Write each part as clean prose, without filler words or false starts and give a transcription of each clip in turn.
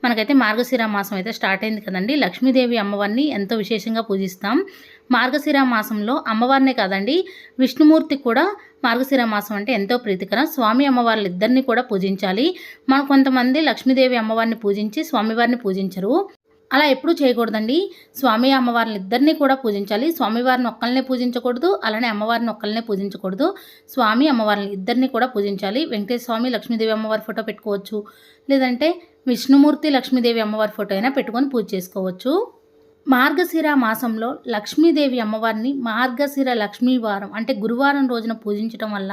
మనకైతే మార్గశిర మాసం అయితే స్టార్ట్ అయింది కదండి. లక్ష్మీదేవి అమ్మవారిని ఎంతో విశేషంగా పూజిస్తాం. మార్గశిర మాసంలో అమ్మవారినే కాదండి, విష్ణుమూర్తి కూడా మార్గశిర మాసం అంటే ఎంతో ప్రీతికరం. స్వామి అమ్మవార్లు ఇద్దరిని కూడా పూజించాలి. మన కొంతమంది లక్ష్మీదేవి అమ్మవారిని పూజించి స్వామివారిని పూజించరు. అలా ఎప్పుడూ చేయకూడదండి. స్వామి అమ్మవారిని ఇద్దరిని కూడా పూజించాలి. స్వామివారిని ఒక్కళ్ళనే పూజించకూడదు, అలానే అమ్మవారిని ఒక్కళ్ళనే పూజించకూడదు. స్వామి అమ్మవారిని ఇద్దరిని కూడా పూజించాలి. వెంకటేశ్వర స్వామి లక్ష్మీదేవి అమ్మవారి ఫోటో పెట్టుకోవచ్చు, లేదంటే విష్ణుమూర్తి లక్ష్మీదేవి అమ్మవారి ఫోటో అయినా పెట్టుకొని పూజ చేసుకోవచ్చు. మార్గశిర మాసంలో లక్ష్మీదేవి అమ్మవారిని మార్గశిర లక్ష్మీవారం అంటే గురువారం రోజున పూజించడం వల్ల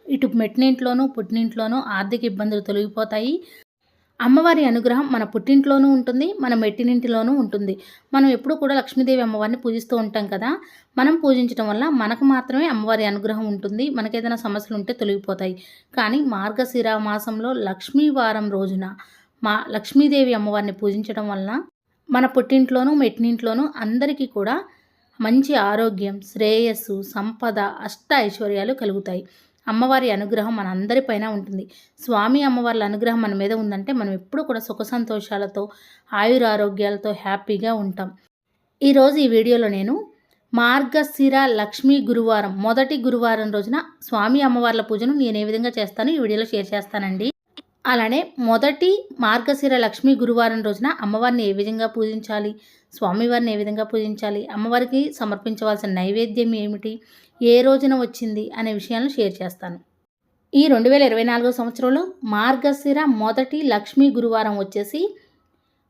ఇటు మెట్టినింట్లోనూ పుట్టినింట్లోనూ ఆర్థిక ఇబ్బందులు తొలగిపోతాయి. అమ్మవారి అనుగ్రహం మన పుట్టింట్లోనూ ఉంటుంది, మన మెట్టినింటిలోనూ ఉంటుంది. మనం ఎప్పుడు కూడా లక్ష్మీదేవి అమ్మవారిని పూజిస్తూ ఉంటాం కదా. మనం పూజించడం వల్ల మనకు మాత్రమే అమ్మవారి అనుగ్రహం ఉంటుంది. మనకేదైనా సమస్యలు ఉంటే తొలగిపోతాయి. కానీ మార్గశిర మాసంలో లక్ష్మీవారం రోజున లక్ష్మీదేవి అమ్మవారిని పూజించడం వలన మన పుట్టింట్లోనూ మెట్టినింట్లోనూ అందరికీ కూడా మంచి ఆరోగ్యం, శ్రేయస్సు, సంపద, అష్ట ఐశ్వర్యాలు కలుగుతాయి. అమ్మవారి అనుగ్రహం మన అందరిపైన ఉంటుంది. స్వామి అమ్మవార్ల అనుగ్రహం మన మీద ఉందంటే మనం ఎప్పుడు కూడా సుఖ సంతోషాలతో, ఆయురారోగ్యాలతో హ్యాపీగా ఉంటాం. ఈరోజు ఈ వీడియోలో నేను మార్గశిర లక్ష్మీ గురువారం మొదటి గురువారం రోజున స్వామి అమ్మవార్ల పూజను నేను ఏ విధంగా చేస్తానో ఈ వీడియోలో షేర్ చేస్తానండి. అలానే మొదటి మార్గశిర లక్ష్మీ గురువారం రోజున అమ్మవారిని ఏ విధంగా పూజించాలి, స్వామివారిని ఏ విధంగా పూజించాలి, అమ్మవారికి సమర్పించవలసిన నైవేద్యం ఏమిటి, ఏ రోజున వచ్చింది అనే విషయాలను షేర్ చేస్తాను. ఈ 2024 సంవత్సరంలో మార్గశిర మొదటి లక్ష్మీ గురువారం వచ్చేసి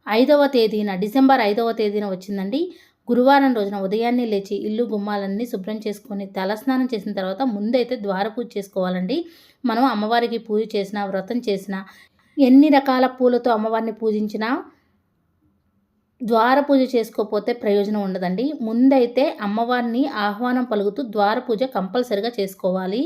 5వ తేదీన డిసెంబర్ 5వ తేదీన వచ్చిందండి. గురువారం రోజున ఉదయాన్నే లేచి ఇల్లు గుమ్మాలన్నీ శుభ్రం చేసుకొని తలస్నానం చేసిన తర్వాత ముందైతే ద్వార పూజ చేసుకోవాలండి. మనం అమ్మవారికి పూజ చేసినా, వ్రతం చేసినా, ఎన్ని రకాల పూలతో అమ్మవారిని పూజించినా ద్వార పూజ చేసుకోకపోతే ప్రయోజనం ఉండదండి. ముందైతే అమ్మవారిని ఆహ్వానం పలుకుతూ ద్వార పూజ కంపల్సరిగా చేసుకోవాలి.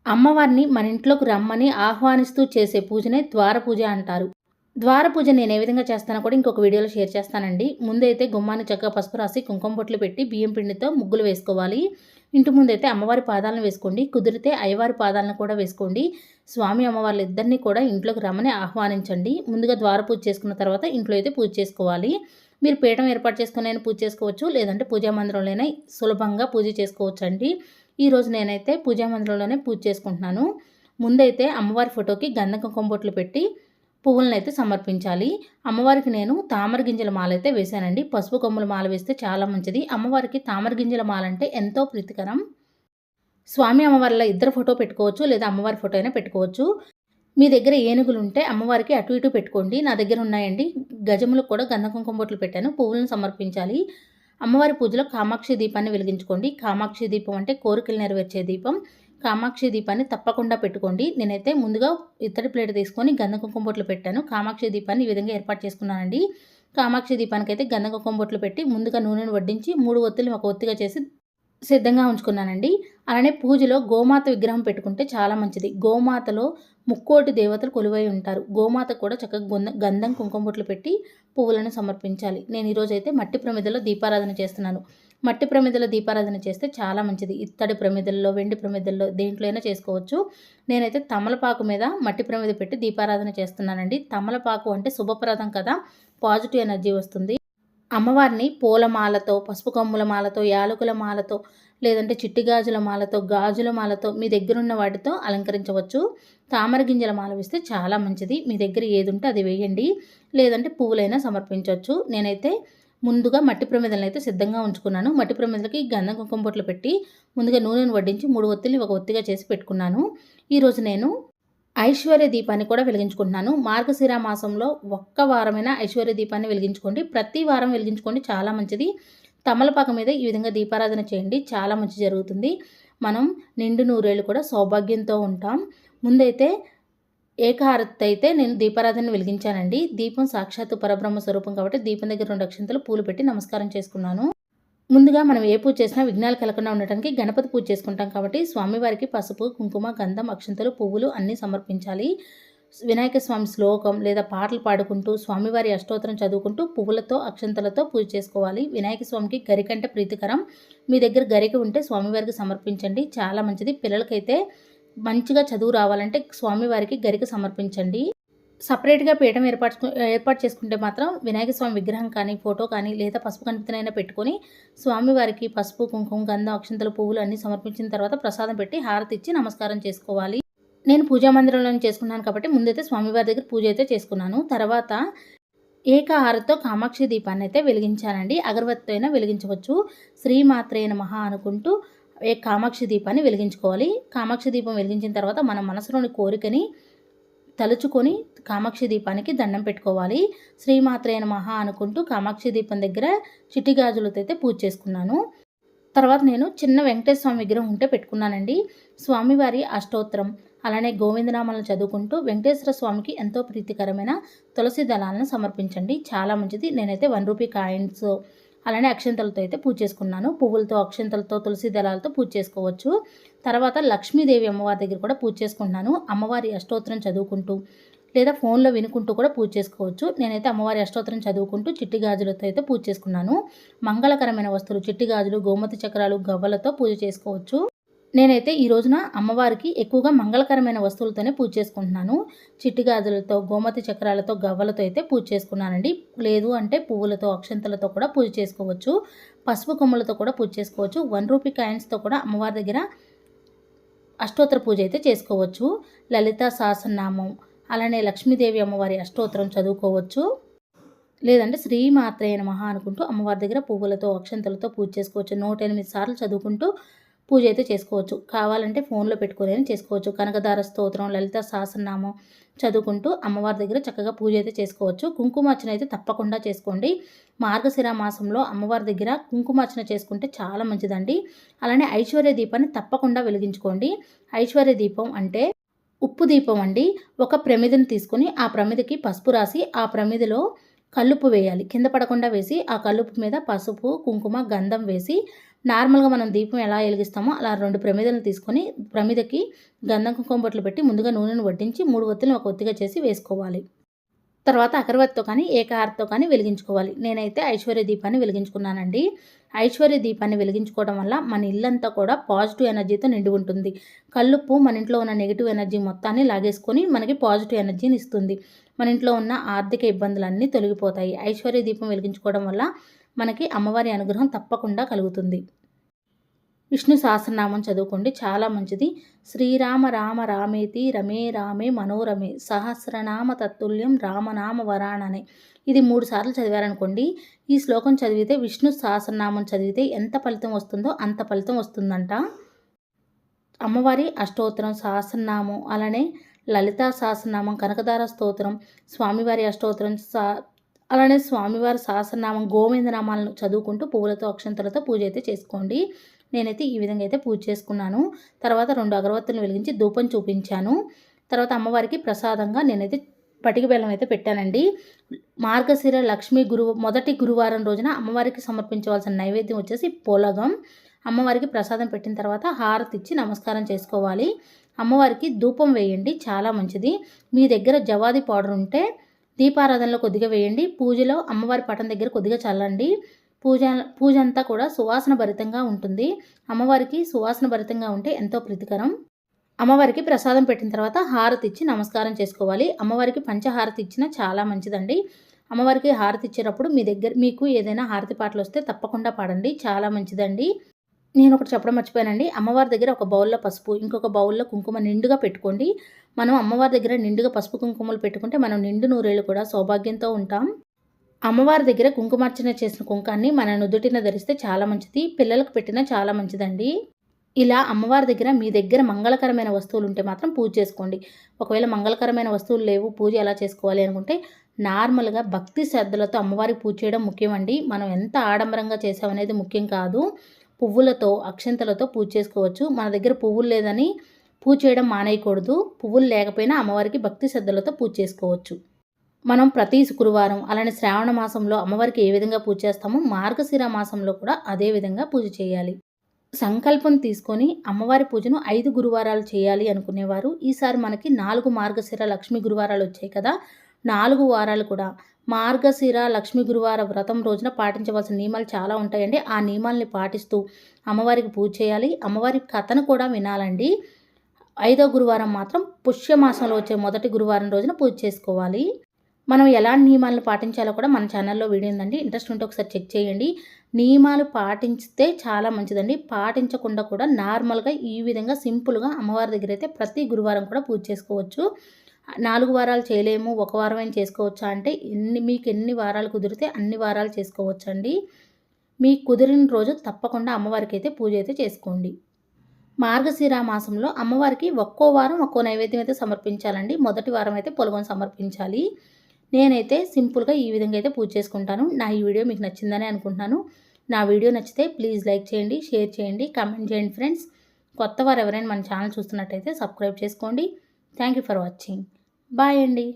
అమ్మవారిని మన ఇంట్లోకి రమ్మని ఆహ్వానిస్తూ చేసే పూజనే ద్వార పూజ అంటారు. ద్వార పూజ నేను ఏ విధంగా చేస్తానో కూడా ఇంకొక వీడియోలో షేర్ చేస్తానండి. ముందైతే గుమ్మాన్ని చక్కగా పసుపు రాసి కుంకుమ బొట్లు పెట్టి బియ్యం పిండితో ముగ్గులు వేసుకోవాలి. ఇంటి ముందైతే అమ్మవారి పాదాలను వేసుకోండి, కుదిరితే అయ్యవారి పాదాలను కూడా వేసుకోండి. స్వామి అమ్మవార్లు ఇద్దరిని కూడా ఇంట్లోకి రమ్మని ఆహ్వానించండి. ముందుగా ద్వార పూజ చేసుకున్న తర్వాత ఇంట్లో అయితే పూజ చేసుకోవాలి. మీరు పీఠం ఏర్పాటు చేసుకుని పూజ చేసుకోవచ్చు, లేదంటే పూజా మందిరంలోనే సులభంగా పూజ చేసుకోవచ్చు అండి. ఈరోజు నేనైతే పూజా మందిరంలోనే పూజ చేసుకుంటున్నాను. ముందైతే అమ్మవారి ఫోటోకి గంధం కుంకుమ బొట్లు పెట్టి పువ్వులను అయితే సమర్పించాలి. అమ్మవారికి నేను తామర గింజల మాల అయితే వేశానండి. పసుపు కొమ్ముల మాల వేస్తే చాలా మంచిది. అమ్మవారికి తామర గింజల మాల అంటే ఎంతో ప్రీతికరం. స్వామి అమ్మవారిలో ఇద్దరు ఫోటో పెట్టుకోవచ్చు, లేదా అమ్మవారి ఫోటో అయినా పెట్టుకోవచ్చు. మీ దగ్గర ఏనుగులు ఉంటే అమ్మవారికి అటు ఇటు పెట్టుకోండి. నా దగ్గర ఉన్నాయండి. గజములకు కూడా గంధ కుంకుమ బొట్లు పెట్టాను. పువ్వులను సమర్పించాలి. అమ్మవారి పూజలో కామాక్షి దీపాన్ని వెలిగించుకోండి. కామాక్షి దీపం అంటే కోరికలు నెరవేర్చే దీపం. కామాక్షి దీపాన్ని తప్పకుండా పెట్టుకోండి. నేనైతే ముందుగా ఇత్తడి ప్లేట్ తీసుకొని గంధ కుంకుమ బొట్లు పెట్టాను. కామాక్షి దీపాన్ని ఈ విధంగా ఏర్పాటు చేసుకున్నానండి. కామాక్షి దీపానికి అయితే గంధ కుంకుమ బొట్లు పెట్టి ముందుగా నూనెను వడ్డించి 3 ఒత్తులు ఒక ఒత్తిగా చేసి సిద్ధంగా ఉంచుకున్నానండి. అలానే పూజలో గోమాత విగ్రహం పెట్టుకుంటే చాలా మంచిది. గోమాతలో ముక్కోటి దేవతలు కొలువై ఉంటారు. గోమాత కూడా చక్కగా గంధం కుంకుమ బొట్లు పెట్టి పువ్వులను సమర్పించాలి. నేను ఈరోజు అయితే మట్టి ప్రమిదలో దీపారాధన చేస్తున్నాను. మట్టి ప్రమిదలో దీపారాధన చేస్తే చాలా మంచిది. ఇత్తడి ప్రమిదల్లో, వెండి ప్రమిదల్లో దేంట్లో అయినా చేసుకోవచ్చు. నేనైతే తమలపాకు మీద మట్టి ప్రమిద పెట్టి దీపారాధన చేస్తున్నానండి. తమలపాకు అంటే శుభప్రదం కదా, పాజిటివ్ ఎనర్జీ వస్తుంది. అమ్మవారిని పూలమాలతో, పసుపు కొమ్ముల మాలతో, యాలకుల మాలతో, లేదంటే చిట్టి గాజుల మాలతో, గాజుల మాలతో మీ దగ్గరున్న వాటితో అలంకరించవచ్చు. తామర గింజల మాల వేస్తే చాలా మంచిది. మీ దగ్గర ఏది ఉంటే అది వేయండి, లేదంటే పువ్వులైనా సమర్పించవచ్చు. నేనైతే ముందుగా మట్టి ప్రమిదలను అయితే సిద్ధంగా ఉంచుకున్నాను. మట్టి ప్రమిదలకి గంధం కుంకుమ బొట్లు పెట్టి ముందుగా నూనెను వడ్డించి 3 ఒత్తుల్ని ఒక ఒత్తిగా చేసి పెట్టుకున్నాను. ఈరోజు నేను ఐశ్వర్య దీపాన్ని కూడా వెలిగించుకుంటున్నాను. మార్గశిర మాసంలో ఒక్క వారమైనా ఐశ్వర్య దీపాన్ని వెలిగించుకోండి. ప్రతి వారం వెలిగించుకోండి, చాలా మంచిది. తమలపాకు మీద ఈ విధంగా దీపారాధన చేయండి, చాలా మంచి జరుగుతుంది. మనం నిండు నూరేళ్ళు కూడా సౌభాగ్యంతో ఉంటాం. ముందైతే ఏకహారతి అయితే నేను దీపారాధన వెలిగించానండి. దీపం సాక్షాత్తు పరబ్రహ్మ స్వరూపం కాబట్టి దీపం దగ్గర 2 అక్షంతలు పూలు పెట్టి నమస్కారం చేసుకున్నాను. ముందుగా మనం ఏ పూజ చేసినా విఘ్నాలు కలగకుండా ఉండటానికి గణపతి పూజ చేసుకుంటాం కాబట్టి స్వామివారికి పసుపు, కుంకుమ, గంధం, అక్షంతలు, పువ్వులు అన్నీ సమర్పించాలి. వినాయక స్వామి శ్లోకం లేదా పాటలు పాడుకుంటూ స్వామివారి అష్టోత్తరం చదువుకుంటూ పువ్వులతో, అక్షంతలతో పూజ చేసుకోవాలి. వినాయక స్వామికి గరికంటే ప్రీతికరం. మీ దగ్గర గరిక ఉంటే స్వామివారికి సమర్పించండి, చాలా మంచిది. పిల్లలకైతే మంచిగా చదువు రావాలంటే స్వామివారికి గరిక సమర్పించండి. సపరేట్‌గా పీఠం ఏర్పాటు చేసుకుంటే మాత్రం వినాయక స్వామి విగ్రహం కానీ, ఫోటో కానీ లేదా పసుపు కణితినైనా పెట్టుకొని స్వామివారికి పసుపు, కుంకుమ, గంధం, అక్షింతలు, పువ్వులు అన్నీ సమర్పించిన తర్వాత ప్రసాదం పెట్టి హారతి ఇచ్చి నమస్కారం చేసుకోవాలి. నేను పూజా మందిరంలోనే చేసుకున్నాను కాబట్టి ముందైతే స్వామివారి దగ్గర పూజ అయితే చేసుకున్నాను. తర్వాత ఏకహారతితో కామాక్షి దీపాన్ని అయితే వెలిగించానండి. అగరబత్తితో అయినా వెలిగించవచ్చు. శ్రీమాత్రే నమః అనుకుంటూ కామాక్షి దీపాన్ని వెలిగించుకోవాలి. కామాక్షి దీపం వెలిగించిన తర్వాత మన మనసులోని కోరికని తలుచుకొని కామాక్షి దీపానికి దండం పెట్టుకోవాలి. శ్రీమాత్రే నమః అనుకుంటూ కామాక్షి దీపం దగ్గర చిట్టి గాజులతో అయితే పూజ చేసుకున్నాను. తర్వాత నేను చిన్న వెంకటేశ్వర స్వామి విగ్రహం ఉంటే పెట్టుకున్నానండి. స్వామివారి అష్టోత్తరం అలానే గోవిందనామాలను చదువుకుంటూ వెంకటేశ్వర స్వామికి ఎంతో ప్రీతికరమైన తులసి దళాలను సమర్పించండి. చాలా మంచిది. నేనైతే ₹1 కాయిన్స్ అలానే అక్షంతలతో అయితే పూజ చేసుకున్నాను. పువ్వులతో, అక్షంతలతో, తులసి దళాలతో పూజ చేసుకోవచ్చు. తర్వాత లక్ష్మీదేవి అమ్మవారి దగ్గర కూడా పూజ చేసుకుంటున్నాను. అమ్మవారి అష్టోత్తరం చదువుకుంటూ లేదా ఫోన్లో వినుకుంటూ కూడా పూజ చేసుకోవచ్చు. నేనైతే అమ్మవారి అష్టోత్తరం చదువుకుంటూ చిట్టి గాజులతో అయితే పూజ చేసుకున్నాను. మంగళకరమైన వస్తువులు చిట్టి గాజులు, గోమతి చక్రాలు, గవ్వలతో పూజ చేసుకోవచ్చు. నేనైతే ఈ రోజున అమ్మవారికి ఎక్కువగా మంగళకరమైన వస్తువులతోనే పూజ చేసుకుంటున్నాను. చిట్టి గాజులతో, గోమతి చక్రాలతో, గవ్వలతో అయితే పూజ చేసుకున్నానండి. లేదు అంటే పువ్వులతో, అక్షంతలతో కూడా పూజ చేసుకోవచ్చు. పసుపు కొమ్ములతో కూడా పూజ చేసుకోవచ్చు. ₹1 కాయిన్స్తో కూడా అమ్మవారి దగ్గర అష్టోత్తర పూజ అయితే చేసుకోవచ్చు. లలితా సహస్రనామం అలానే లక్ష్మీదేవి అమ్మవారి అష్టోత్తరం చదువుకోవచ్చు. లేదంటే శ్రీమాత్రే నమః అనుకుంటూ అమ్మవారి దగ్గర పువ్వులతో, అక్షంతలతో పూజ చేసుకోవచ్చు. 108 సార్లు చదువుకుంటూ పూజ అయితే చేసుకోవచ్చు. కావాలంటే ఫోన్లో పెట్టుకొని చేసుకోవచ్చు. కనకదార స్తోత్రం, లలితా సహస్రనామం చదువుకుంటూ అమ్మవారి దగ్గర చక్కగా పూజ అయితే చేసుకోవచ్చు. కుంకుమార్చన అయితే తప్పకుండా చేసుకోండి. మార్గశిర మాసంలో అమ్మవారి దగ్గర కుంకుమార్చన చేసుకుంటే చాలా మంచిదండి. అలానే ఐశ్వర్య దీపాన్ని తప్పకుండా వెలిగించుకోండి. ఐశ్వర్య దీపం అంటే ఉప్పు దీపం అండి. ఒక ప్రమిదను తీసుకొని ఆ ప్రమిదకి పసుపు రాసి ఆ ప్రమిదలో కల్లుప్పు వేయాలి. కింద పడకుండా వేసి ఆ కల్లుప్పు మీద పసుపు, కుంకుమ, గంధం వేసి నార్మల్గా మనం దీపం ఎలా వెలిగిస్తామో అలా 2 ప్రమిదలను తీసుకొని ప్రమిదకి గంధం, కుంకుమ బొట్లు పెట్టి ముందుగా నూనెను వడ్డించి 3 ఒత్తులను ఒక ఒత్తిగా చేసి వేసుకోవాలి. తర్వాత అగరబత్తితో కానీ ఏకహారతితో కానీ వెలిగించుకోవాలి. నేనైతే ఐశ్వర్య దీపాన్ని వెలిగించుకున్నానండి. ఐశ్వర్య దీపాన్ని వెలిగించుకోవడం వల్ల మన ఇల్లంతా కూడా పాజిటివ్ ఎనర్జీతో నిండి ఉంటుంది. కల్లుప్పు మన ఇంట్లో ఉన్న నెగిటివ్ ఎనర్జీ మొత్తాన్ని లాగేసుకొని మనకి పాజిటివ్ ఎనర్జీని ఇస్తుంది. మన ఇంట్లో ఉన్న ఆర్థిక ఇబ్బందులన్నీ తొలగిపోతాయి. ఐశ్వర్య దీపం వెలిగించుకోవడం వల్ల మనకి అమ్మవారి అనుగ్రహం తప్పకుండా కలుగుతుంది. విష్ణు సహస్రనామం చదువుకోండి, చాలా మంచిది. శ్రీరామ రామ రామేతి రమే రామే మనోరమే సహస్రనామ తత్తుల్యం రామనామ వరాణనే. ఇది 3 సార్లు చదివారనుకోండి. ఈ శ్లోకం చదివితే విష్ణు సహస్రనామం చదివితే ఎంత ఫలితం వస్తుందో అంత ఫలితం వస్తుందంట. అమ్మవారి అష్టోత్తరం, సహస్రనామం అలానే లలితా సహస్రనామం, కనకదార స్తోత్రం, స్వామివారి అష్టోత్తరం అలానే స్వామివారి సహస్రనామం, గోవిందనామాలను చదువుకుంటూ పువ్వులతో, అక్షంతలతో పూజ అయితే చేసుకోండి. నేనైతే ఈ విధంగా అయితే పూజ చేసుకున్నాను. తర్వాత 2 అగరబత్తులను వెలిగించి ధూపం చూపించాను. తర్వాత అమ్మవారికి ప్రసాదంగా నేనైతే పటిక బెల్లం అయితే పెట్టానండి. మార్గశిర లక్ష్మీ మొదటి గురువారం రోజున అమ్మవారికి సమర్పించవలసిన నైవేద్యం వచ్చేసి పొలగం. అమ్మవారికి ప్రసాదం పెట్టిన తర్వాత హారతి ఇచ్చి నమస్కారం చేసుకోవాలి. అమ్మవారికి ధూపం వేయండి, చాలా మంచిది. మీ దగ్గర జవాది పౌడర్ ఉంటే దీపారాధనలో కొద్దిగా వేయండి. పూజలో అమ్మవారి పటం దగ్గర కొద్దిగా చల్లండి. పూజ అంతా కూడా సువాసన భరితంగా ఉంటుంది. అమ్మవారికి సువాసన భరితంగా ఉంటే ఎంతో ప్రీతికరం. అమ్మవారికి ప్రసాదం పెట్టిన తర్వాత హారతి ఇచ్చి నమస్కారం చేసుకోవాలి. అమ్మవారికి పంచహారతి ఇచ్చినా చాలా మంచిదండి. అమ్మవారికి హారతి ఇచ్చేటప్పుడు మీకు ఏదైనా హారతి పాటలు వస్తే తప్పకుండా పాడండి, చాలా మంచిదండి. నేను ఒకటి చెప్పడం మర్చిపోయానండి. అమ్మవారి దగ్గర ఒక బౌల్లో పసుపు, ఇంకొక బౌల్లో కుంకుమ నిండుగా పెట్టుకోండి. మనం అమ్మవారి దగ్గర నిండుగా పసుపు కుంకుమలు పెట్టుకుంటే మనం నిండు నూరేళ్ళు కూడా సౌభాగ్యంతో ఉంటాం. అమ్మవారి దగ్గర కుంకుమార్చన చేసిన కుంకాన్ని మన నుదుటిన ధరిస్తే చాలా మంచిది. పిల్లలకు పెట్టినా చాలా మంచిదండి. ఇలా అమ్మవారి దగ్గర మీ దగ్గర మంగళకరమైన వస్తువులు ఉంటే మాత్రం పూజ చేసుకోండి. ఒకవేళ మంగళకరమైన వస్తువులు లేవు, పూజ ఎలా చేసుకోవాలి అనుకుంటే నార్మల్గా భక్తి శ్రద్ధలతో అమ్మవారికి పూజ చేయడం ముఖ్యమండి. మనం ఎంత ఆడంబరంగా చేసామనేది ముఖ్యం కాదు. పువ్వులతో, అక్షంతలతో పూజ చేసుకోవచ్చు. మన దగ్గర పువ్వులు లేదని పూజ చేయడం మానేయకూడదు. పువ్వులు లేకపోయినా అమ్మవారికి భక్తి శ్రద్ధలతో పూజ చేసుకోవచ్చు. మనం ప్రతి శుక్రవారం అలానే శ్రావణ మాసంలో అమ్మవారికి ఏ విధంగా పూజ చేస్తామో మార్గశిర మాసంలో కూడా అదే విధంగా పూజ చేయాలి. సంకల్పం తీసుకొని అమ్మవారి పూజను 5 గురువారాలు చేయాలి అనుకునేవారు ఈసారి మనకి 4 మార్గశిర లక్ష్మీ గురువారాలు వచ్చాయి కదా, 4 వారాలు కూడా మార్గశిర లక్ష్మీ గురువార వ్రతం రోజున పాటించవలసిన నియమాలు చాలా ఉంటాయండి. ఆ నియమాల్ని పాటిస్తూ అమ్మవారికి పూజ చేయాలి. అమ్మవారి కథను కూడా వినాలండి. 5వ గురువారం మాత్రం పుష్యమాసంలో వచ్చే మొదటి గురువారం రోజున పూజ చేసుకోవాలి. మనం ఎలాంటి నియమాలను పాటించాలో కూడా మన ఛానల్లో వీడియో ఉందండి. ఇంట్రెస్ట్ ఉంటే ఒకసారి చెక్ చేయండి. నియమాలు పాటించితే చాలా మంచిదండి. పాటించకుండా కూడా నార్మల్గా ఈ విధంగా సింపుల్గా అమ్మవారి దగ్గర అయితే ప్రతి గురువారం కూడా పూజ చేసుకోవచ్చు. 4 వారాలు చేయలేము, ఒక వారమైనా చేసుకోవచ్చా అంటే మీకు ఎన్ని వారాలు కుదిరితే అన్ని వారాలు చేసుకోవచ్చండి. మీకు కుదిరిన రోజు తప్పకుండా అమ్మవారికి అయితే పూజ అయితే చేసుకోండి. మార్గశిర మాసంలో అమ్మవారికి ఒక్కో వారం ఒక్కో నైవేద్యం అయితే సమర్పించాలండి. మొదటి వారం అయితే పులగం సమర్పించాలి. నేనైతే సింపుల్గా ఈ విధంగా అయితే పూజ చేసుకుంటాను. నా ఈ వీడియో మీకు నచ్చిందని అనుకుంటున్నాను. నా వీడియో నచ్చితే ప్లీజ్ లైక్ చేయండి, షేర్ చేయండి, కామెంట్ చేయండి ఫ్రెండ్స్. కొత్త వారు ఎవరైనా మన ఛానల్ చూస్తున్నట్టయితే సబ్స్క్రైబ్ చేసుకోండి. Thank you for watching. Bye అండి.